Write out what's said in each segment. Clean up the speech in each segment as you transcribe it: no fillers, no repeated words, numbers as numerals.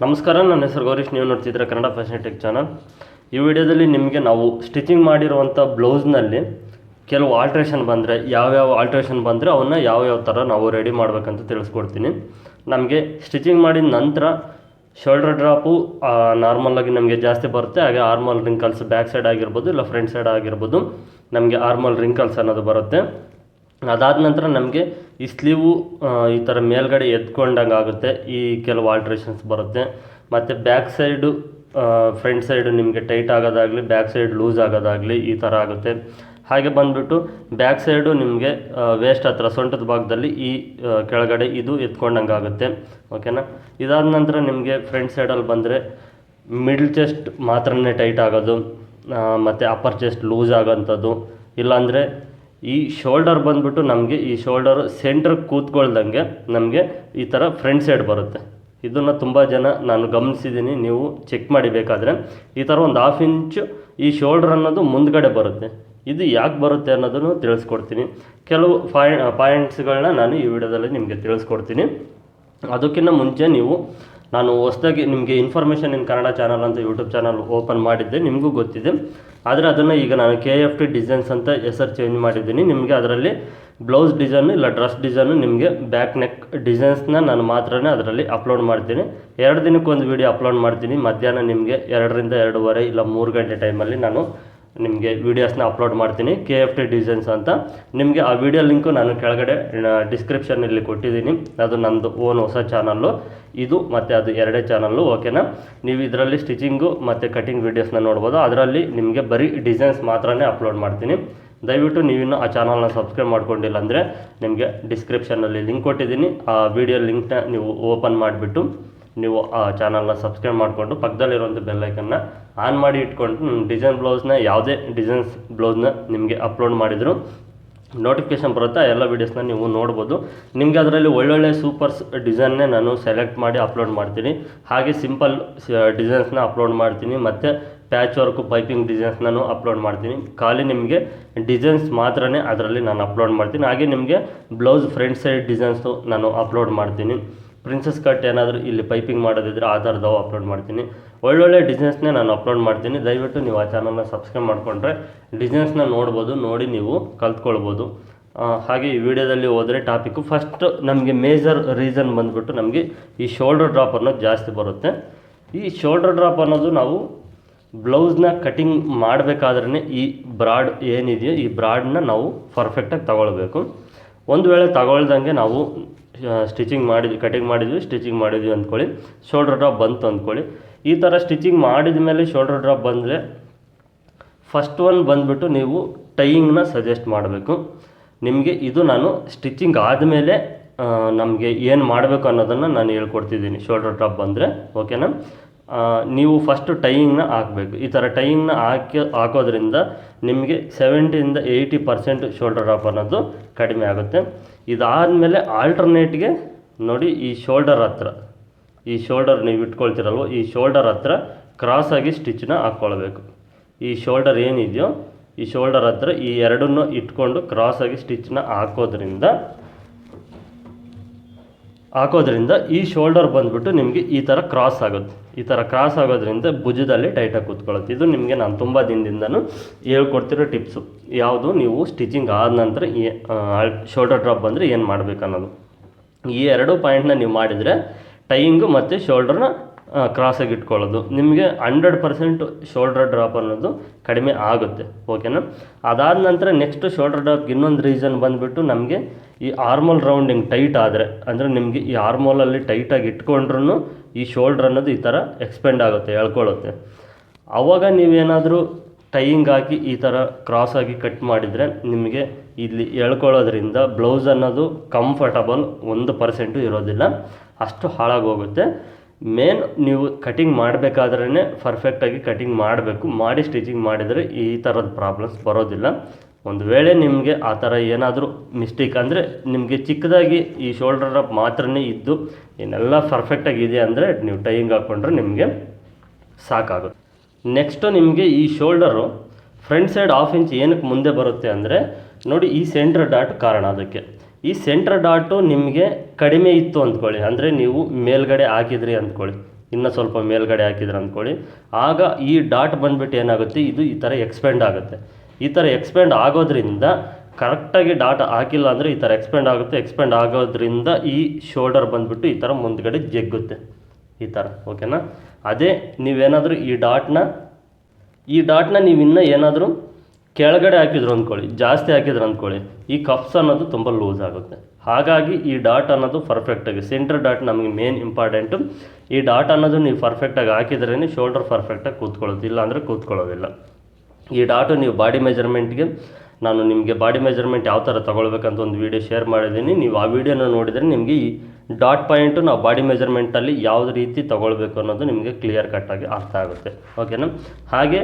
ನಮಸ್ಕಾರ, ನನ್ನ ಹೆಸರು ಗೌರೀಶ್. ನೀವು ನೋಡ್ತಿದ್ರೆ ಕನ್ನಡ ಫ್ಯಾಷನ್ ಟೆಕ್ ಚಾನಲ್. ಈ ವಿಡಿಯೋದಲ್ಲಿ ನಿಮಗೆ ನಾವು ಸ್ಟಿಚಿಂಗ್ ಮಾಡಿರುವಂಥ ಬ್ಲೌಸ್ನಲ್ಲಿ ಕೆಲವು ಆಲ್ಟ್ರೇಷನ್ ಬಂದರೆ ಯಾವ್ಯಾವ ಆಲ್ಟ್ರೇಷನ್ ಬಂದರೆ ಅವನ್ನ ಯಾವ ಥರ ನಾವು ರೆಡಿ ಮಾಡಬೇಕಂತ ತಿಳಿಸ್ಕೊಡ್ತೀನಿ. ನಮಗೆ ಸ್ಟಿಚಿಂಗ್ ಮಾಡಿದ ನಂತರ ಶೋಲ್ಡರ್ ಡ್ರಾಪು ನಾರ್ಮಲಾಗಿ ನಮಗೆ ಜಾಸ್ತಿ ಬರುತ್ತೆ. ಹಾಗೆ ಆರ್ಮಲ್ ರಿಂಕಲ್ಸ್ ಬ್ಯಾಕ್ ಸೈಡ್ ಆಗಿರ್ಬೋದು ಇಲ್ಲ ಫ್ರಂಟ್ ಸೈಡ್ ಆಗಿರ್ಬೋದು, ನಮಗೆ ಆರ್ಮಲ್ ರಿಂಕಲ್ಸ್ ಅನ್ನೋದು ಬರುತ್ತೆ. ಅದಾದ ನಂತರ ನಮಗೆ ಈ ಸ್ಲೀವು ಈ ಥರ ಮೇಲ್ಗಡೆ ಎತ್ಕೊಂಡಂಗೆ ಆಗುತ್ತೆ, ಈ ಕೆಲವು ಆಲ್ಟ್ರೇಷನ್ಸ್ ಬರುತ್ತೆ. ಮತ್ತು ಬ್ಯಾಕ್ ಸೈಡು ಫ್ರಂಟ್ ಸೈಡು ನಿಮಗೆ ಟೈಟ್ ಆಗೋದಾಗಲಿ ಬ್ಯಾಕ್ ಸೈಡ್ ಲೂಸ್ ಆಗೋದಾಗಲಿ ಈ ಥರ ಆಗುತ್ತೆ. ಹಾಗೆ ಬಂದುಬಿಟ್ಟು ಬ್ಯಾಕ್ ಸೈಡು ನಿಮಗೆ ವೇಸ್ಟ್ ಹತ್ರ ಸೊಂಟದ ಭಾಗದಲ್ಲಿ ಈ ಕೆಳಗಡೆ ಇದು ಎತ್ಕೊಂಡಂಗೆ ಆಗುತ್ತೆ. ಓಕೆನಾ. ಇದಾದ ನಂತರ ನಿಮಗೆ ಫ್ರಂಟ್ ಸೈಡಲ್ಲಿ ಬಂದರೆ ಮಿಡ್ಲ್ ಚೆಸ್ಟ್ ಮಾತ್ರನೇ ಟೈಟ್ ಆಗೋದು, ಮತ್ತು ಅಪ್ಪರ್ ಚೆಸ್ಟ್ ಲೂಸ್ ಆಗೋಂಥದ್ದು. ಇಲ್ಲಾಂದರೆ ಈ ಶೋಲ್ಡರ್ ಬಂದುಬಿಟ್ಟು ನಮಗೆ ಈ ಶೋಲ್ಡರ್ ಸೆಂಟ್ರಿಗೆ ಕೂತ್ಕೊಳ್ದಂಗೆ ನಮಗೆ ಈ ಥರ ಫ್ರಂಟ್ ಸೈಡ್ ಬರುತ್ತೆ. ಇದನ್ನು ತುಂಬ ಜನ ನಾನು ಗಮನಿಸಿದ್ದೀನಿ, ನೀವು ಚೆಕ್ ಮಾಡಿ ಬೇಕಾದರೆ. ಈ ಥರ ಒಂದು 1/2 ಇಂಚು ಈ ಶೋಲ್ಡರ್ ಅನ್ನೋದು ಮುಂದ್ಗಡೆ ಬರುತ್ತೆ. ಇದು ಯಾಕೆ ಬರುತ್ತೆ ಅನ್ನೋದನ್ನು ತಿಳಿಸ್ಕೊಡ್ತೀನಿ. ಕೆಲವು ಪಾಯಿಂಟ್ಸ್ಗಳನ್ನ ನಾನು ಈ ವಿಡಿಯೋದಲ್ಲಿ ನಿಮಗೆ ತಿಳಿಸ್ಕೊಡ್ತೀನಿ. ಅದಕ್ಕಿಂತ ಮುಂಚೆ ನಾನು ಹೊಸದಾಗಿ ನಿಮಗೆ ಇನ್ಫಾರ್ಮೇಷನ್ ಇನ್ ಕನ್ನಡ ಚಾನಲ್ ಅಂತ ಯೂಟ್ಯೂಬ್ ಚಾನಲ್ ಓಪನ್ ಮಾಡಿದ್ದೆ, ನಿಮಗೂ ಗೊತ್ತಿದೆ. ಆದರೆ ಅದನ್ನು ಈಗ ನಾನು KFT ಡಿಸೈನ್ಸ್ ಅಂತ ಹೆಸರು ಚೇಂಜ್ ಮಾಡಿದ್ದೀನಿ. ನಿಮಗೆ ಅದರಲ್ಲಿ ಬ್ಲೌಸ್ ಡಿಸೈನು ಇಲ್ಲ ಡ್ರೆಸ್ ಡಿಸೈನು ನಿಮಗೆ ಬ್ಯಾಕ್ ನೆಕ್ ಡಿಸೈನ್ಸ್ನ ನಾನು ಮಾತ್ರ ಅದರಲ್ಲಿ ಅಪ್ಲೋಡ್ ಮಾಡ್ತೀನಿ. 2 ದಿನಕ್ಕೊಂದು ವೀಡಿಯೋ ಅಪ್ಲೋಡ್ ಮಾಡ್ತೀನಿ. ಮಧ್ಯಾಹ್ನ ನಿಮಗೆ 2ರಿಂದ 2:30 ಇಲ್ಲ 3 ಗಂಟೆ ಟೈಮಲ್ಲಿ ನಾನು ನಿಮಗೆ ವೀಡಿಯೋಸ್ನ ಅಪ್ಲೋಡ್ ಮಾಡ್ತೀನಿ, KFT ಡಿಸೈನ್ಸ್ ಅಂತ. ನಿಮಗೆ ಆ ವಿಡಿಯೋ ಲಿಂಕು ನಾನು ಕೆಳಗಡೆ ಡಿಸ್ಕ್ರಿಪ್ಷನಲ್ಲಿ ಕೊಟ್ಟಿದ್ದೀನಿ. ಅದು ನಮ್ಮದು ಓನ್ ಹೊಸ ಚಾನಲ್ಲು ಇದು, ಮತ್ತು ಅದು 2 ಚಾನಲ್ಲು. ಓಕೆನಾ. ನೀವು ಇದರಲ್ಲಿ ಸ್ಟಿಚಿಂಗು ಮತ್ತು ಕಟಿಂಗ್ ವೀಡಿಯೋಸ್ನ ನೋಡ್ಬೋದು. ಅದರಲ್ಲಿ ನಿಮಗೆ ಬರೀ ಡಿಸೈನ್ಸ್ ಮಾತ್ರನೇ ಅಪ್ಲೋಡ್ ಮಾಡ್ತೀನಿ. ದಯವಿಟ್ಟು ನೀವಿನ್ನು ಆ ಚಾನಲ್ನ ಸಬ್ಸ್ಕ್ರೈಬ್ ಮಾಡ್ಕೊಂಡಿಲ್ಲ ಅಂದರೆ ನಿಮಗೆ ಡಿಸ್ಕ್ರಿಪ್ಷನಲ್ಲಿ ಲಿಂಕ್ ಕೊಟ್ಟಿದ್ದೀನಿ. ಆ ವಿಡಿಯೋ ಲಿಂಕ್ನ ನೀವು ಓಪನ್ ಮಾಡಿಬಿಟ್ಟು ನೀವು ಆ ಚಾನಲ್ನ ಸಬ್ಸ್ಕ್ರೈಬ್ ಮಾಡಿಕೊಂಡು ಪಕ್ಕದಲ್ಲಿರುವಂಥ ಬೆಲ್ಲೈಕನ್ನ ಆನ್ ಮಾಡಿ ಇಟ್ಕೊಂಡು ಡಿಸೈನ್ ಬ್ಲೌಸ್ನ ಯಾವುದೇ ಡಿಸೈನ್ಸ್ ಬ್ಲೌಸ್ನ ನಿಮಗೆ ಅಪ್ಲೋಡ್ ಮಾಡಿದ್ರು ನೋಟಿಫಿಕೇಷನ್ ಬರುತ್ತೆ. ಎಲ್ಲ ವೀಡಿಯೋಸ್ನ ನೀವು ನೋಡ್ಬೋದು. ನಿಮಗೆ ಅದರಲ್ಲಿ ಒಳ್ಳೊಳ್ಳೆ ಸೂಪರ್ಸ್ ಡಿಸೈನ್ನೇ ನಾನು ಸೆಲೆಕ್ಟ್ ಮಾಡಿ ಅಪ್ಲೋಡ್ ಮಾಡ್ತೀನಿ. ಹಾಗೆ ಸಿಂಪಲ್ ಡಿಸೈನ್ಸ್ನ ಅಪ್ಲೋಡ್ ಮಾಡ್ತೀನಿ, ಮತ್ತು ಪ್ಯಾಚ್ ವರ್ಕು ಪೈಪಿಂಗ್ ಡಿಸೈನ್ಸ್ನೂ ಅಪ್ಲೋಡ್ ಮಾಡ್ತೀನಿ. ಖಾಲಿ ನಿಮಗೆ ಡಿಸೈನ್ಸ್ ಮಾತ್ರನೇ ಅದರಲ್ಲಿ ನಾನು ಅಪ್ಲೋಡ್ ಮಾಡ್ತೀನಿ. ಹಾಗೆ ನಿಮಗೆ ಬ್ಲೌಸ್ ಫ್ರಂಟ್ ಸೈಡ್ ಡಿಸೈನ್ಸು ನಾನು ಅಪ್ಲೋಡ್ ಮಾಡ್ತೀನಿ. ಪ್ರಿನ್ಸಸ್ ಕಟ್ ಏನಾದರೂ ಇಲ್ಲಿ ಪೈಪಿಂಗ್ ಮಾಡೋದಿದ್ರೆ ಆ ಥರದವು ಅಪ್ಲೋಡ್ ಮಾಡ್ತೀನಿ. ಒಳ್ಳೊಳ್ಳೆ ಡಿಸೈನ್ಸ್ನೇ ನಾನು ಅಪ್ಲೋಡ್ ಮಾಡ್ತೀನಿ. ದಯವಿಟ್ಟು ನೀವು ಆ ಚಾನಲ್ನ ಸಬ್ಸ್ಕ್ರೈಬ್ ಮಾಡಿಕೊಂಡ್ರೆ ಡಿಸೈನ್ಸ್ನ ನೋಡ್ಬೋದು, ನೋಡಿ ನೀವು ಕಲ್ತ್ಕೊಳ್ಬೋದು. ಹಾಗೆ ಈ ವಿಡಿಯೋದಲ್ಲಿ ಹೋದರೆ ಟಾಪಿಕ್ಕು ಫಸ್ಟ್ ನಮಗೆ ಮೇಜರ್ ರೀಸನ್ ಬಂದುಬಿಟ್ಟು ನಮಗೆ ಈ ಶೋಲ್ಡರ್ ಡ್ರಾಪ್ ಅನ್ನೋದು ಜಾಸ್ತಿ ಬರುತ್ತೆ. ಈ ಶೋಲ್ಡರ್ ಡ್ರಾಪ್ ಅನ್ನೋದು ನಾವು ಬ್ಲೌಸ್ನ ಕಟಿಂಗ್ ಮಾಡಬೇಕಾದ್ರೇ ಈ ಬ್ರಾಡ್ ಏನಿದೆಯೋ ಈ ಬ್ರಾಡ್ನ ನಾವು ಪರ್ಫೆಕ್ಟಾಗಿ ತಗೊಳ್ಬೇಕು. ಒಂದು ವೇಳೆ ತಗೊಳ್ದಂಗೆ ನಾವು ಕಟಿಂಗ್ ಮಾಡಿದ್ವಿ ಸ್ಟಿಚಿಂಗ್ ಮಾಡಿದ್ವಿ ಅಂದ್ಕೊಳ್ಳಿ, ಶೋಲ್ಡರ್ ಡ್ರಾಪ್ ಬಂತು ಅಂದ್ಕೊಳ್ಳಿ. ಈ ಥರ ಸ್ಟಿಚಿಂಗ್ ಮಾಡಿದ ಮೇಲೆ ಶೋಲ್ಡರ್ ಡ್ರಾಪ್ ಬಂದರೆ ಫಸ್ಟ್ ಒನ್ ಬಂದುಬಿಟ್ಟು ನೀವು ಟೈಯಿಂಗ್ನ ಸಜೆಸ್ಟ್ ಮಾಡಬೇಕು. ನಿಮಗೆ ಇದು ನಾನು ಸ್ಟಿಚಿಂಗ್ ಆದಮೇಲೆ ನಮಗೆ ಏನು ಮಾಡಬೇಕು ಅನ್ನೋದನ್ನು ನಾನು ಹೇಳ್ಕೊಡ್ತಿದ್ದೀನಿ. ಶೋಲ್ಡರ್ ಡ್ರಾಪ್ ಬಂದರೆ ಓಕೆನಾ. ನೀವು ಫಸ್ಟು ಟೈಯಿಂಗ್ನ ಹಾಕಬೇಕು. ಈ ಥರ ಟೈಯಿಂಗ್ನ ಹಾಕೋದ್ರಿಂದ ನಿಮಗೆ 70ಇಂದ 80% ಶೋಲ್ಡರ್ ಡ್ರಾಪ್ ಅನ್ನೋದು ಕಡಿಮೆ ಆಗುತ್ತೆ. ಇದಾದಮೇಲೆ ಆಲ್ಟರ್ನೇಟ್ಗೆ ನೋಡಿ, ಈ ಶೋಲ್ಡರ್ ಹತ್ರ ಈ ಶೋಲ್ಡರ್ ನೀವು ಇಟ್ಕೊಳ್ತೀರಲ್ವ, ಈ ಶೋಲ್ಡರ್ ಹತ್ರ ಕ್ರಾಸಾಗಿ ಸ್ಟಿಚ್ನ ಹಾಕ್ಕೊಳ್ಬೇಕು. ಈ ಶೋಲ್ಡರ್ ಏನಿದೆಯೋ ಈ ಶೋಲ್ಡರ್ ಹತ್ರ ಈ ಎರಡನ್ನೂ ಇಟ್ಕೊಂಡು ಕ್ರಾಸಾಗಿ ಸ್ಟಿಚ್ನ ಹಾಕೋದ್ರಿಂದ ಈ ಶೋಲ್ಡರ್ ಬಂದುಬಿಟ್ಟು ನಿಮಗೆ ಈ ಥರ ಕ್ರಾಸ್ ಆಗುತ್ತೆ. ಈ ಥರ ಕ್ರಾಸ್ ಆಗೋದ್ರಿಂದ ಭುಜದಲ್ಲಿ ಟೈಟಾಗಿ ಕೂತ್ಕೊಳ್ಳುತ್ತೆ. ಇದು ನಿಮಗೆ ನಾನು ತುಂಬ ದಿನದಿಂದನೂ ಹೇಳ್ಕೊಡ್ತಿರೋ ಟಿಪ್ಸು. ಯಾವುದು ನೀವು ಸ್ಟಿಚಿಂಗ್ ಆದ ನಂತರ ಶೋಲ್ಡರ್ ಡ್ರಾಪ್ ಬಂದರೆ ಏನು ಮಾಡಬೇಕು ಅನ್ನೋದು. ಈ 2 ಪಾಯಿಂಟ್ನ ನೀವು ಮಾಡಿದರೆ ಟೈಯಿಂಗು ಮತ್ತು ಶೋಲ್ಡರ್ನ ಕ್ರಾಸಾಗಿ ಇಟ್ಕೊಳ್ಳೋದು ನಿಮಗೆ 100% ಶೋಲ್ಡರ್ ಡ್ರಾಪ್ ಅನ್ನೋದು ಕಡಿಮೆ ಆಗುತ್ತೆ. ಓಕೆನಾ. ಅದಾದ ನಂತರ ನೆಕ್ಸ್ಟ್ ಶೋಲ್ಡರ್ ಡ್ರಾಪ್ಗೆ ಇನ್ನೊಂದು ರೀಸನ್ ಬಂದುಬಿಟ್ಟು ನಮಗೆ ಈ ಆರ್ಮೋಲ್ ರೌಂಡಿಂಗ್ ಟೈಟ್ ಆದರೆ, ಅಂದರೆ ನಿಮಗೆ ಈ ಆರ್ಮೋಲಲ್ಲಿ ಟೈಟಾಗಿ ಇಟ್ಕೊಂಡ್ರೂ ಈ ಶೋಲ್ಡ್ರ್ ಅನ್ನೋದು ಈ ಥರ ಎಕ್ಸ್ಪೆಂಡ್ ಆಗುತ್ತೆ, ಎಳ್ಕೊಳ್ಳುತ್ತೆ. ಆವಾಗ ನೀವೇನಾದರೂ ಟೈಯಿಂಗ್ ಹಾಕಿ ಈ ಥರ ಕ್ರಾಸಾಗಿ ಕಟ್ ಮಾಡಿದರೆ ನಿಮಗೆ ಇಲ್ಲಿ ಎಳ್ಕೊಳ್ಳೋದ್ರಿಂದ ಬ್ಲೌಸ್ ಅನ್ನೋದು ಕಂಫರ್ಟಬಲ್ 1% ಇರೋದಿಲ್ಲ, ಅಷ್ಟು ಹಾಳಾಗೋಗುತ್ತೆ. ಮೇನ್ ನೀವು ಕಟಿಂಗ್ ಮಾಡಬೇಕಾದ್ರೇ ಪರ್ಫೆಕ್ಟಾಗಿ ಕಟಿಂಗ್ ಮಾಡಬೇಕು. ಮಾಡಿ ಸ್ಟಿಚಿಂಗ್ ಮಾಡಿದರೆ ಈ ಥರದ ಪ್ರಾಬ್ಲಮ್ಸ್ ಬರೋದಿಲ್ಲ. ಒಂದು ವೇಳೆ ನಿಮಗೆ ಆ ಥರ ಏನಾದರೂ ಮಿಸ್ಟೇಕ್ ಅಂದರೆ ನಿಮಗೆ ಚಿಕ್ಕದಾಗಿ ಈ ಶೋಲ್ಡರ್ ಡ್ರಾಪ್ ಮಾತ್ರನೇ ಇದ್ದು ಏನೆಲ್ಲ ಪರ್ಫೆಕ್ಟಾಗಿ ಇದೆ ಅಂದರೆ ನೀವು ಟೈಯಿಂಗ್ ಹಾಕ್ಕೊಂಡ್ರೆ ನಿಮಗೆ ಸಾಕಾಗುತ್ತೆ. ನೆಕ್ಸ್ಟು ನಿಮಗೆ ಈ ಶೋಲ್ಡರು ಫ್ರಂಟ್ ಸೈಡ್ 1/2 ಇಂಚ್ ಏನಕ್ಕೆ ಮುಂದೆ ಬರುತ್ತೆ ಅಂದರೆ ನೋಡಿ, ಈ ಸೆಂಟ್ರ್ ಡಾಟ್ ಕಾರಣ ಅದಕ್ಕೆ. ಈ ಸೆಂಟ್ರ್ ಡಾಟು ನಿಮಗೆ ಕಡಿಮೆ ಇತ್ತು ಅಂದ್ಕೊಳ್ಳಿ, ಅಂದರೆ ನೀವು ಮೇಲ್ಗಡೆ ಹಾಕಿದ್ರಿ ಅಂದ್ಕೊಳ್ಳಿ, ಇನ್ನೂ ಸ್ವಲ್ಪ ಮೇಲ್ಗಡೆ ಹಾಕಿದ್ರೆ ಅಂದ್ಕೊಳ್ಳಿ, ಆಗ ಈ ಡಾಟ್ ಬಂದುಬಿಟ್ಟು ಏನಾಗುತ್ತೆ, ಇದು ಈ ಥರ ಎಕ್ಸ್ಪೆಂಡ್ ಆಗುತ್ತೆ. ಈ ಥರ ಎಕ್ಸ್ಪೆಂಡ್ ಆಗೋದ್ರಿಂದ ಕರೆಕ್ಟಾಗಿ ಡಾಟ್ ಹಾಕಿಲ್ಲ ಅಂದರೆ ಈ ಥರ ಎಕ್ಸ್ಪೆಂಡ್ ಆಗುತ್ತೆ. ಎಕ್ಸ್ಪೆಂಡ್ ಆಗೋದ್ರಿಂದ ಈ ಶೋಲ್ಡರ್ ಬಂದುಬಿಟ್ಟು ಈ ಥರ ಮುಂದ್ಗಡೆ ಜಗ್ಗುತ್ತೆ ಈ ಥರ, ಓಕೆನಾ. ಅದೇ ನೀವೇನಾದರೂ ಈ ಡಾಟ್ನ ನೀವು ಇನ್ನೂ ಏನಾದರೂ ಕೆಳಗಡೆ ಹಾಕಿದ್ರು ಅಂದ್ಕೊಳ್ಳಿ, ಜಾಸ್ತಿ ಹಾಕಿದ್ರು ಅಂದ್ಕೊಳ್ಳಿ, ಈ ಕಫ್ಸ್ ಅನ್ನೋದು ತುಂಬ ಲೂಸ್ ಆಗುತ್ತೆ. ಹಾಗಾಗಿ ಈ ಡಾಟ್ ಅನ್ನೋದು ಪರ್ಫೆಕ್ಟಾಗಿ ಸೆಂಟರ್ ಡಾಟ್ ನಮಗೆ ಮೇನ್ ಇಂಪಾರ್ಟೆಂಟು. ಈ ಡಾಟ್ ಅನ್ನೋದು ನೀವು ಪರ್ಫೆಕ್ಟಾಗಿ ಹಾಕಿದ್ರೇ ಶೋಲ್ಡರ್ ಪರ್ಫೆಕ್ಟಾಗಿ ಕೂತ್ಕೊಳ್ಳೋದು, ಇಲ್ಲ ಅಂದರೆ ಕೂತ್ಕೊಳ್ಳೋದಿಲ್ಲ. ಈ ಡಾಟು ನೀವು ಬಾಡಿ ಮೆಜರ್ಮೆಂಟ್ಗೆ, ನಾನು ನಿಮಗೆ ಬಾಡಿ ಮೆಜರ್ಮೆಂಟ್ ಯಾವ ಥರ ತೊಗೊಳ್ಬೇಕಂತ ಒಂದು ವೀಡಿಯೋ ಶೇರ್ ಮಾಡಿದ್ದೀನಿ. ನೀವು ಆ ವಿಡಿಯೋನ ನೋಡಿದರೆ ನಿಮಗೆ ಈ ಡಾಟ್ ಪಾಯಿಂಟು ನಾವು ಬಾಡಿ ಮೆಜರ್ಮೆಂಟಲ್ಲಿ ಯಾವ ರೀತಿ ತೊಗೊಳ್ಬೇಕು ಅನ್ನೋದು ನಿಮಗೆ ಕ್ಲಿಯರ್ ಕಟ್ಟಾಗಿ ಅರ್ಥ ಆಗುತ್ತೆ, ಓಕೆನಾ. ಹಾಗೆ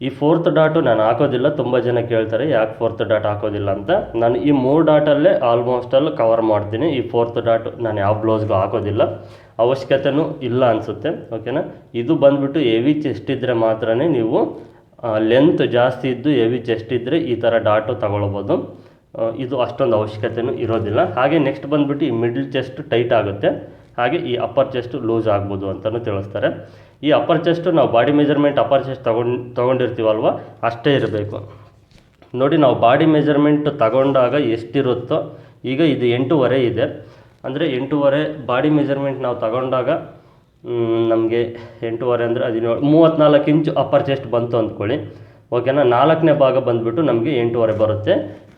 ಈ 4th ಡಾಟು ನಾನು ಹಾಕೋದಿಲ್ಲ. ತುಂಬ ಜನ ಕೇಳ್ತಾರೆ ಯಾಕೆ 4th ಡಾಟ್ ಹಾಕೋದಿಲ್ಲ ಅಂತ. ನಾನು ಈ 3 ಡಾಟಲ್ಲೇ ಆಲ್ಮೋಸ್ಟಲ್ಲಿ ಕವರ್ ಮಾಡ್ತೀನಿ. ಈ 4th ಡಾಟು ನಾನು ಯಾವ ಬ್ಲೌಸ್ಗೂ ಹಾಕೋದಿಲ್ಲ, ಅವಶ್ಯಕತೆಯೂ ಇಲ್ಲ ಅನಿಸುತ್ತೆ, ಓಕೆನಾ. ಇದು ಬಂದುಬಿಟ್ಟು ಹೆವಿ ಚೆಸ್ಟ್ ಇದ್ದರೆ ಮಾತ್ರ ನೀವು, ಲೆಂತ್ ಜಾಸ್ತಿ ಇದ್ದು ಹೆವಿ ಚೆಸ್ಟ್ ಇದ್ದರೆ ಈ ಥರ ಡಾಟು ತಗೊಳ್ಬೋದು. ಇದು ಅಷ್ಟೊಂದು ಅವಶ್ಯಕತೆಯೂ ಇರೋದಿಲ್ಲ. ಹಾಗೆ ನೆಕ್ಸ್ಟ್ ಬಂದುಬಿಟ್ಟು ಈ ಮಿಡ್ಲ್ ಚೆಸ್ಟ್ ಟೈಟ್ ಆಗುತ್ತೆ, ಹಾಗೆ ಈ ಅಪ್ಪರ್ ಚೆಸ್ಟು ಲೂಸ್ ಆಗ್ಬೋದು ಅಂತಲೂ ತಿಳಿಸ್ತಾರೆ. ಈ ಅಪ್ಪರ್ ಚೆಸ್ಟು ನಾವು ಬಾಡಿ ಮೆಜರ್ಮೆಂಟ್ ಅಪ್ಪರ್ ಚೆಸ್ಟ್ ತೊಗೊಂಡಿರ್ತೀವಲ್ವ ಅಷ್ಟೇ ಇರಬೇಕು. ನೋಡಿ, ನಾವು ಬಾಡಿ ಮೆಜರ್ಮೆಂಟ್ ತಗೊಂಡಾಗ ಎಷ್ಟಿರುತ್ತೋ, ಈಗ ಇದು 8.5 ಇದೆ ಅಂದರೆ 8.5 ಬಾಡಿ ಮೆಜರ್ಮೆಂಟ್ ನಾವು ತಗೊಂಡಾಗ ನಮಗೆ 8.5 ಅಂದರೆ 34 ಇಂಚು ಅಪ್ಪರ್ ಚೆಸ್ಟ್ ಬಂತು ಅಂದ್ಕೊಳ್ಳಿ, ಓಕೆನಾ. 4ನೇ ಭಾಗ ಬಂದುಬಿಟ್ಟು ನಮಗೆ 8.5 ಬರುತ್ತೆ.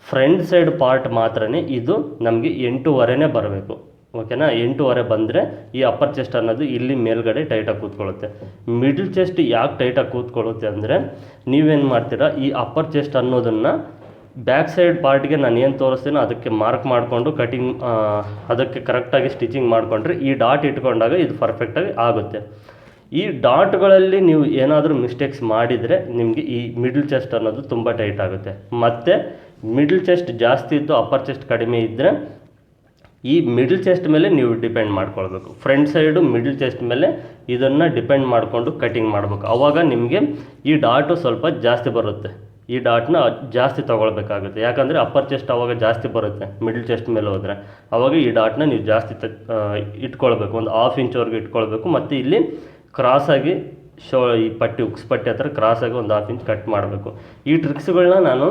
ಫ್ರಂಟ್ ಸೈಡ್ ಪಾರ್ಟ್ ಮಾತ್ರ ಇದು ನಮಗೆ 8.5ನೇ ಬರಬೇಕು, ಓಕೆನಾ. 8.5 ಬಂದರೆ ಈ ಅಪ್ಪರ್ ಚೆಸ್ಟ್ ಅನ್ನೋದು ಇಲ್ಲಿ ಮೇಲ್ಗಡೆ ಟೈಟಾಗಿ ಕೂತ್ಕೊಳ್ಳುತ್ತೆ. ಮಿಡ್ಲ್ ಚೆಸ್ಟ್ ಯಾಕೆ ಟೈಟಾಗಿ ಕೂತ್ಕೊಳ್ಳುತ್ತೆ ಅಂದರೆ, ನೀವೇನು ಮಾಡ್ತೀರಾ, ಈ ಅಪ್ಪರ್ ಚೆಸ್ಟ್ ಅನ್ನೋದನ್ನು ಬ್ಯಾಕ್ ಸೈಡ್ ಪಾರ್ಟ್ಗೆ ನಾನು ಏನು ತೋರಿಸ್ತೀನೋ ಅದಕ್ಕೆ ಮಾರ್ಕ್ ಮಾಡಿಕೊಂಡು ಕಟಿಂಗ್, ಅದಕ್ಕೆ ಕರೆಕ್ಟಾಗಿ ಸ್ಟಿಚಿಂಗ್ ಮಾಡಿಕೊಂಡ್ರೆ ಈ ಡಾಟ್ ಇಟ್ಕೊಂಡಾಗ ಇದು ಪರ್ಫೆಕ್ಟಾಗಿ ಆಗುತ್ತೆ. ಈ ಡಾಟ್ಗಳಲ್ಲಿ ನೀವು ಏನಾದರೂ ಮಿಸ್ಟೇಕ್ಸ್ ಮಾಡಿದರೆ ನಿಮಗೆ ಈ ಮಿಡ್ಲ್ ಚೆಸ್ಟ್ ಅನ್ನೋದು ತುಂಬ ಟೈಟ್ ಆಗುತ್ತೆ. ಮತ್ತು ಮಿಡ್ಲ್ ಚೆಸ್ಟ್ ಜಾಸ್ತಿ ಇದ್ದು ಅಪ್ಪರ್ ಚೆಸ್ಟ್ ಕಡಿಮೆ ಇದ್ದರೆ ಈ ಮಿಡ್ಲ್ ಚೆಸ್ಟ್ ಮೇಲೆ ನೀವು ಡಿಪೆಂಡ್ ಮಾಡ್ಕೊಳ್ಬೇಕು. ಫ್ರಂಟ್ ಸೈಡು ಮಿಡ್ಲ್ ಚೆಸ್ಟ್ ಮೇಲೆ ಇದನ್ನು ಡಿಪೆಂಡ್ ಮಾಡಿಕೊಂಡು ಕಟಿಂಗ್ ಮಾಡಬೇಕು. ಆವಾಗ ನಿಮಗೆ ಈ ಡಾಟು ಸ್ವಲ್ಪ ಜಾಸ್ತಿ ಬರುತ್ತೆ. ಈ ಡಾಟ್ನ ಜಾಸ್ತಿ ತೊಗೊಳ್ಬೇಕಾಗುತ್ತೆ, ಯಾಕಂದರೆ ಅಪ್ಪರ್ ಚೆಸ್ಟ್ ಆವಾಗ ಜಾಸ್ತಿ ಬರುತ್ತೆ ಮಿಡ್ಲ್ ಚೆಸ್ಟ್ ಮೇಲೆ ಹೋದರೆ. ಆವಾಗ ಈ ಡಾಟ್ನ ನೀವು ಜಾಸ್ತಿ ಇಟ್ಕೊಳ್ಬೇಕು, ಒಂದು 1/2 ಇಂಚ್ವರೆಗೂ ಇಟ್ಕೊಳ್ಬೇಕು. ಮತ್ತು ಇಲ್ಲಿ ಕ್ರಾಸಾಗಿ ಈ ಪಟ್ಟಿ ಉಕ್ಸ್ ಪಟ್ಟಿ ಹತ್ರ ಕ್ರಾಸಾಗಿ ಒಂದು 1/2 ಇಂಚ್ ಕಟ್ ಮಾಡಬೇಕು. ಈ ಟ್ರಿಕ್ಸ್ಗಳನ್ನ ನಾನು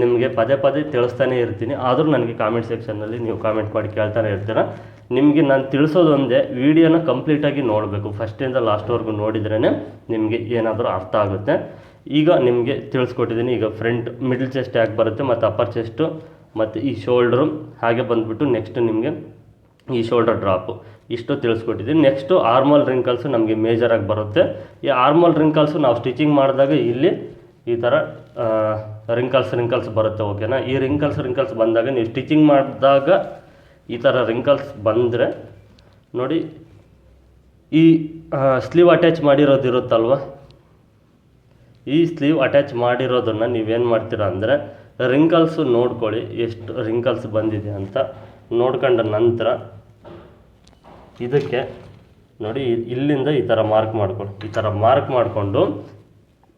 ನಿಮಗೆ ಪದೇ ಪದೇ ತಿಳಿಸ್ತಾನೆ ಇರ್ತೀನಿ, ಆದರೂ ನನಗೆ ಕಾಮೆಂಟ್ ಸೆಕ್ಷನ್ನಲ್ಲಿ ನೀವು ಕಾಮೆಂಟ್ ಮಾಡಿ ಕೇಳ್ತಾನೆ ಇರ್ತೀರ. ನಿಮಗೆ ನಾನು ತಿಳಿಸೋದು ಒಂದೇ, ವೀಡಿಯೋನ ಕಂಪ್ಲೀಟಾಗಿ ನೋಡಬೇಕು, ಫಸ್ಟಿಂದ ಲಾಸ್ಟ್ವರೆಗೂ ನೋಡಿದ್ರೇ ನಿಮಗೆ ಏನಾದರೂ ಅರ್ಥ ಆಗುತ್ತೆ. ಈಗ ನಿಮಗೆ ತಿಳಿಸ್ಕೊಟ್ಟಿದ್ದೀನಿ. ಈಗ ಫ್ರಂಟ್ ಮಿಡ್ಲ್ ಚೆಸ್ಟ್ ಯಾಕೆ ಬರುತ್ತೆ, ಮತ್ತು ಅಪ್ಪರ್ ಚೆಸ್ಟು, ಮತ್ತು ಈ ಶೋಲ್ಡ್ರು, ಹಾಗೆ ಬಂದುಬಿಟ್ಟು ನೆಕ್ಸ್ಟ್ ನಿಮಗೆ ಈ ಶೋಲ್ಡರ್ ಡ್ರಾಪು, ಇಷ್ಟು ತಿಳಿಸ್ಕೊಟ್ಟಿದ್ದೀನಿ. ನೆಕ್ಸ್ಟು ಆರ್ಮೋಲ್ ರಿಂಕಲ್ಸು ನಮಗೆ ಮೇಜರಾಗಿ ಬರುತ್ತೆ. ಈ ಆರ್ಮೋಲ್ ರಿಂಕಲ್ಸು ನಾವು ಸ್ಟಿಚಿಂಗ್ ಮಾಡಿದಾಗ ಇಲ್ಲಿ ಈ ಥರ ರಿಂಕಲ್ಸ್ ಬರುತ್ತೆ, ಓಕೆನಾ. ಈ ರಿಂಕಲ್ಸ್ ಬಂದಾಗ ನೀವು ಸ್ಟಿಚಿಂಗ್ ಮಾಡಿದಾಗ ಈ ಥರ ರಿಂಕಲ್ಸ್ ಬಂದರೆ ನೋಡಿ, ಈ ಸ್ಲೀವ್ ಅಟ್ಯಾಚ್ ಮಾಡಿರೋದು ಇರುತ್ತಲ್ವ, ಈ ಸ್ಲೀವ್ ಅಟ್ಯಾಚ್ ಮಾಡಿರೋದನ್ನು ನೀವೇನು ಮಾಡ್ತೀರಾ ಅಂದರೆ ರಿಂಕಲ್ಸು ನೋಡ್ಕೊಳ್ಳಿ, ಎಷ್ಟು ರಿಂಕಲ್ಸ್ ಬಂದಿದೆ ಅಂತ ನೋಡ್ಕೊಂಡ ನಂತರ ಇದಕ್ಕೆ ನೋಡಿ ಇಲ್ಲಿಂದ ಈ ಥರ ಮಾರ್ಕ್ ಮಾಡ್ಕೊಳ್ಳಿ. ಈ ಥರ ಮಾರ್ಕ್ ಮಾಡಿಕೊಂಡು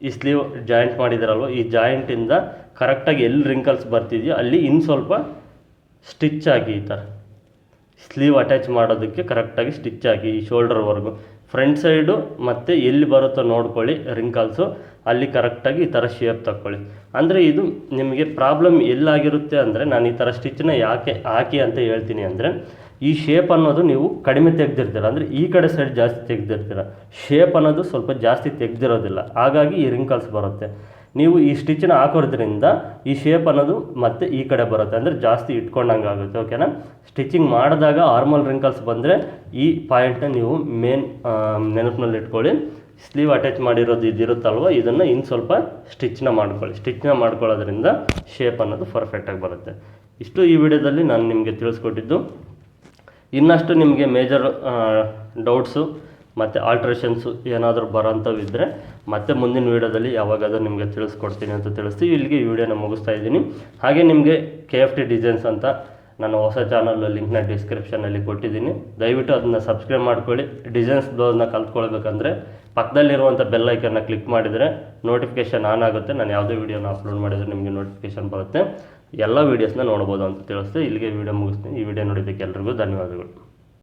ಈ ಸ್ಲೀವ್ ಜಾಯಿಂಟ್ ಮಾಡಿದಾರಲ್ವ, ಈ ಜಾಯಿಂಟಿಂದ ಕರೆಕ್ಟಾಗಿ ಎಲ್ಲಿ ರಿಂಕಲ್ಸ್ ಬರ್ತಿದೆಯೋ ಅಲ್ಲಿ ಇನ್ನು ಸ್ವಲ್ಪ ಸ್ಟಿಚ್ ಹಾಕಿ. ಈ ಥರ ಸ್ಲೀವ್ ಅಟ್ಯಾಚ್ ಮಾಡೋದಕ್ಕೆ ಕರೆಕ್ಟಾಗಿ ಸ್ಟಿಚ್ ಹಾಕಿ ಈ ಶೋಲ್ಡರ್ವರೆಗೂ. ಫ್ರಂಟ್ ಸೈಡು ಮತ್ತು ಎಲ್ಲಿ ಬರುತ್ತೋ ನೋಡ್ಕೊಳ್ಳಿ ರಿಂಕಲ್ಸು, ಅಲ್ಲಿ ಕರೆಕ್ಟಾಗಿ ಈ ಥರ ಶೇಪ್ ತಗೊಳ್ಳಿ. ಅಂದರೆ ಇದು ನಿಮಗೆ ಪ್ರಾಬ್ಲಮ್ ಎಲ್ಲಾಗಿರುತ್ತೆ ಅಂದರೆ, ನಾನು ಈ ಥರ ಸ್ಟಿಚ್ನ ಯಾಕೆ ಹಾಕಿ ಅಂತ ಹೇಳ್ತೀನಿ ಅಂದರೆ, ಈ ಶೇಪ್ ಅನ್ನೋದು ನೀವು ಕಡಿಮೆ ತೆಗೆದಿರ್ತೀರ, ಅಂದರೆ ಈ ಕಡೆ ಸೈಡ್ ಜಾಸ್ತಿ ತೆಗೆದಿರ್ತೀರ, ಶೇಪ್ ಅನ್ನೋದು ಸ್ವಲ್ಪ ಜಾಸ್ತಿ ತೆಗೆದಿರೋದಿಲ್ಲ, ಹಾಗಾಗಿ ಈ ರಿಂಕಲ್ಸ್ ಬರುತ್ತೆ. ನೀವು ಈ ಸ್ಟಿಚ್ನ ಹಾಕೋದ್ರಿಂದ ಈ ಶೇಪ್ ಅನ್ನೋದು ಮತ್ತೆ ಈ ಕಡೆ ಬರುತ್ತೆ, ಅಂದರೆ ಜಾಸ್ತಿ ಇಟ್ಕೊಂಡಂಗೆ ಆಗುತ್ತೆ, ಓಕೆನಾ. ಸ್ಟಿಚಿಂಗ್ ಮಾಡಿದಾಗ ಆರ್ಮಲ್ ರಿಂಕಲ್ಸ್ ಬಂದರೆ ಈ ಪಾಯಿಂಟ್ನ ನೀವು ಮೇನ್ ನೆನಪಿನಲ್ಲಿ ಇಟ್ಕೊಳ್ಳಿ. ಸ್ಲೀವ್ ಅಟ್ಯಾಚ್ ಮಾಡಿರೋದು ಇದಿರುತ್ತಲ್ವ, ಇದನ್ನು ಇನ್ನು ಸ್ವಲ್ಪ ಸ್ಟಿಚ್ನ ಮಾಡ್ಕೊಳ್ಳಿ. ಸ್ಟಿಚ್ನ ಮಾಡ್ಕೊಳ್ಳೋದ್ರಿಂದ ಶೇಪ್ ಅನ್ನೋದು ಪರ್ಫೆಕ್ಟಾಗಿ ಬರುತ್ತೆ. ಇಷ್ಟು ಈ ವಿಡಿಯೋದಲ್ಲಿ ನಾನು ನಿಮಗೆ ತಿಳಿಸ್ಕೊಟ್ಟಿದ್ದು. ಇನ್ನಷ್ಟು ನಿಮಗೆ ಮೇಜರ್ ಡೌಟ್ಸು ಮತ್ತು ಆಲ್ಟ್ರೇಷನ್ಸು ಏನಾದರೂ ಬರೋಂಥವಿದ್ದರೆ ಮತ್ತೆ ಮುಂದಿನ ವೀಡಿಯೋದಲ್ಲಿ ಯಾವಾಗಾದರೂ ನಿಮಗೆ ತಿಳಿಸ್ಕೊಡ್ತೀನಿ ಅಂತ ತಿಳಿಸ್ತೀವಿ. ಇಲ್ಲಿಗೆ ಈ ವಿಡಿಯೋನ ಮುಗಿಸ್ತಾ ಇದ್ದೀನಿ. ಹಾಗೆ ನಿಮಗೆ KFT ಡಿಸೈನ್ಸ್ ಅಂತ ನನ್ನ ಹೊಸ ಚಾನಲ್ ಲಿಂಕ್ನ ಡಿಸ್ಕ್ರಿಪ್ಷನಲ್ಲಿ ಕೊಟ್ಟಿದ್ದೀನಿ, ದಯವಿಟ್ಟು ಅದನ್ನು ಸಬ್ಸ್ಕ್ರೈಬ್ ಮಾಡ್ಕೊಳ್ಳಿ. ಡಿಸೈನ್ಸ್ ಬ್ಲೌಸ್ನ ಕಲ್ತ್ಕೊಳ್ಬೇಕಂದ್ರೆ ಪಕ್ಕದಲ್ಲಿರುವಂಥ ಬೆಲ್ ಐಕನ್ನ ಕ್ಲಿಕ್ ಮಾಡಿದರೆ ನೋಟಿಫಿಕೇಷನ್ ಆನ್ ಆಗುತ್ತೆ. ನಾನು ಯಾವುದೇ ವೀಡಿಯೋನ ಅಪ್ಲೋಡ್ ಮಾಡಿದರೆ ನಿಮಗೆ ನೋಟಿಫಿಕೇಷನ್ ಬರುತ್ತೆ, ಎಲ್ಲ ವೀಡಿಯೋಸ್ನ ನೋಡ್ಬೋದು ಅಂತ ತಿಳಿಸ್ತೆ. ಇಲ್ಲಿಗೆ ವಿಡಿಯೋ ಮುಗಿಸ್ತೀನಿ. ಈ ವಿಡಿಯೋ ನೋಡಿದ್ದಕ್ಕೆ ಎಲ್ರಿಗೂ ಧನ್ಯವಾದಗಳು.